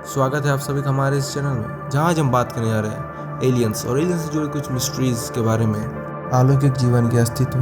स्वागत है आप सभी का हमारे इस चैनल में, जहां आज हम बात करने जा रहे हैं एलियंस और एलियंस से जुड़े कुछ मिस्ट्रीज के बारे में। अलौकिक जीवन के अस्तित्व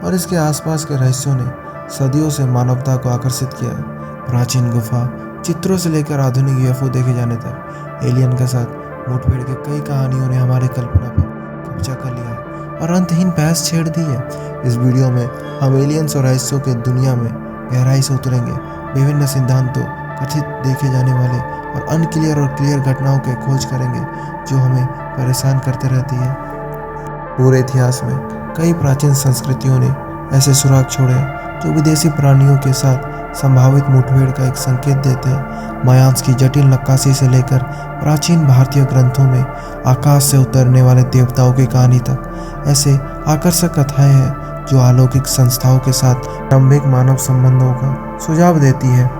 और इसके आसपास के रहस्यों ने सदियों से मानवता को आकर्षित किया है। प्राचीन गुफा चित्रों से लेकर आधुनिक यूएफओ देखे जाने तक एलियन के साथ मुठभेड़ के कई कहानियों ने हमारी कल्पना पर कब्जा कर लिया है और अंतहीन बहस छेड़ दी है। इस वीडियो में हम एलियंस और रहस्यों के दुनिया में गहराई से उतरेंगे, विभिन्न सिद्धांतों, कथित देखे जाने वाले और अनक्लियर और क्लियर घटनाओं के खोज करेंगे जो हमें परेशान करते रहती है। पूरे इतिहास में कई प्राचीन संस्कृतियों ने ऐसे सुराग छोड़े जो विदेशी प्राणियों के साथ संभावित मुठभेड़ का एक संकेत देते हैं। मायान्स की जटिल नक्काशी से लेकर प्राचीन भारतीय ग्रंथों में आकाश से उतरने वाले देवताओं की कहानी तक ऐसे आकर्षक कथाएं हैं जो अलौकिक संस्थाओं के साथ प्रारंभिक मानव संबंधों का सुझाव देती है।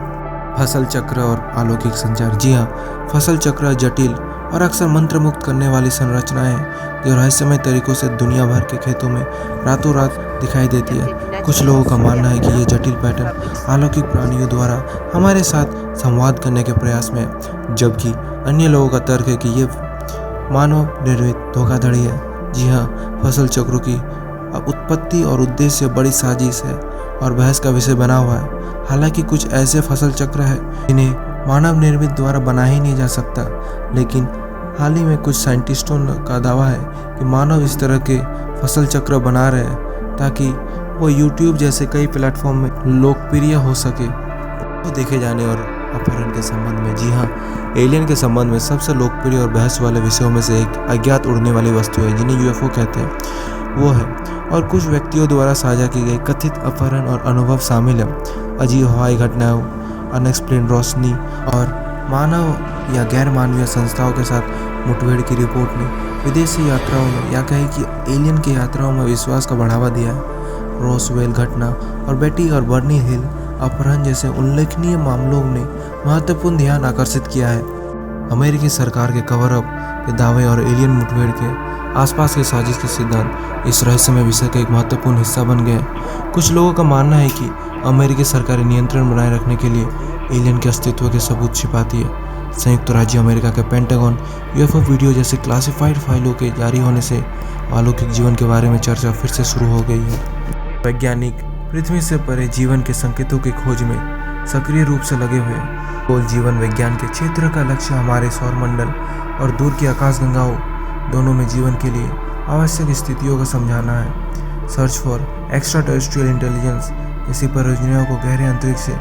फसल चक्र और अलौकिक संचार। जी हाँ, फसल चक्र जटिल और अक्सर मंत्र मुक्त करने वाली संरचनाएं हैं जो रहस्यमय तरीकों से दुनिया भर के खेतों में रातों रात दिखाई देती है। कुछ लोगों का मानना है कि ये जटिल पैटर्न अलौकिक प्राणियों द्वारा हमारे साथ संवाद करने के प्रयास में है, जबकि अन्य लोगों का तर्क है कि ये मानव निर्मित धोखाधड़ी है। जी हाँ, फसल चक्रों की उत्पत्ति और उद्देश्य बड़ी साजिश है और बहस का विषय बना हुआ है। हालांकि कुछ ऐसे फसल चक्र हैं जिन्हें मानव निर्मित द्वारा बना ही नहीं जा सकता, लेकिन हाल ही में कुछ साइंटिस्टों का दावा है कि मानव इस तरह के फसल चक्र बना रहे हैं ताकि वो यूट्यूब जैसे कई प्लेटफॉर्म में लोकप्रिय हो सके। तो देखे जाने और अपहरण के संबंध में, जी हाँ, एलियन के संबंध में सबसे लोकप्रिय और बहस वाले विषयों में से एक अज्ञात उड़ने वाली वस्तु है जिन्हें यूएफओ कहते हैं, वो है। और कुछ व्यक्तियों द्वारा साझा की गई कथित अपहरण और अनुभव शामिल है। अजीब हवाई घटनाओं, अनएक्सप्लेन्ड रोशनी और मानव या गैर मानवीय संस्थाओं के साथ मुठभेड़ की रिपोर्ट ने विदेशी यात्राओं में या कहे कि एलियन की यात्राओं में विश्वास का बढ़ावा दिया है। रोसवेल घटना और बेटी और बर्नी हिल अपहरण जैसे उल्लेखनीय मामलों ने महत्वपूर्ण ध्यान आकर्षित किया है। अमेरिकी सरकार के कवर अप के दावे और एलियन मुठभेड़ के आसपास के साजिश के सिद्धांत इस रहस्यमय विषय का एक महत्वपूर्ण हिस्सा बन गए। कुछ लोगों का मानना है कि अमेरिकी सरकारी नियंत्रण बनाए रखने के लिए एलियन के अस्तित्व के सबूत छिपाती है। संयुक्त राज्य अमेरिका के पेंटागन यूएफओ वीडियो जैसे क्लासिफाइड फाइलों के जारी होने से अलौकिक जीवन के बारे में चर्चा फिर से शुरू हो गई है। वैज्ञानिक पृथ्वी से परे जीवन के संकेतों की खोज में सक्रिय रूप से लगे हुए हैं। खगोल जीवन विज्ञान के क्षेत्र का लक्ष्य हमारे सौरमंडल और दूर की आकाशगंगाओं दोनों में जीवन के लिए आवश्यक स्थितियों को समझाना है। Search for extra terrestrial intelligence जैसी परियोजनाओं को गहरे अंतरिक्ष से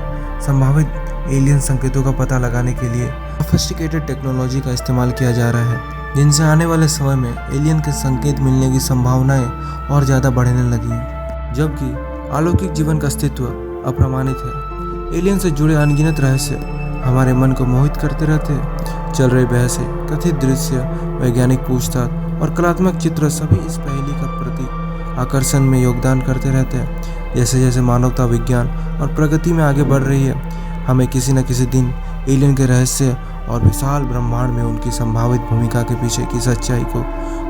संभावित एलियन संकेतों का पता लगाने के लिए सोफिस्टिकेटेड टेक्नोलॉजी का इस्तेमाल किया जा रहा है, जिनसे आने वाले समय में एलियन के संकेत मिलने की संभावनाएं और ज़्यादा बढ़ने लगी हैं। जबकि अलौकिक जीवन का अस्तित्व अप्रमाणित है, एलियन से जुड़े अनगिनत रहस्य हमारे मन को मोहित करते रहते हैं। चल रही बहसें, कथित दृश्य, वैज्ञानिक पूछताछ और कलात्मक चित्र सभी इस पहेली का प्रति आकर्षण में योगदान करते रहते हैं। जैसे जैसे मानवता विज्ञान और प्रगति में आगे बढ़ रही है, हमें किसी न किसी दिन एलियन के रहस्य और विशाल ब्रह्मांड में उनकी संभावित भूमिका के पीछे की सच्चाई को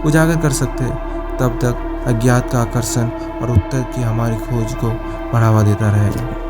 उजागर कर सकते हैं। तब तक अज्ञात का आकर्षण और उत्तर की हमारी खोज को बढ़ावा देता रहेगा।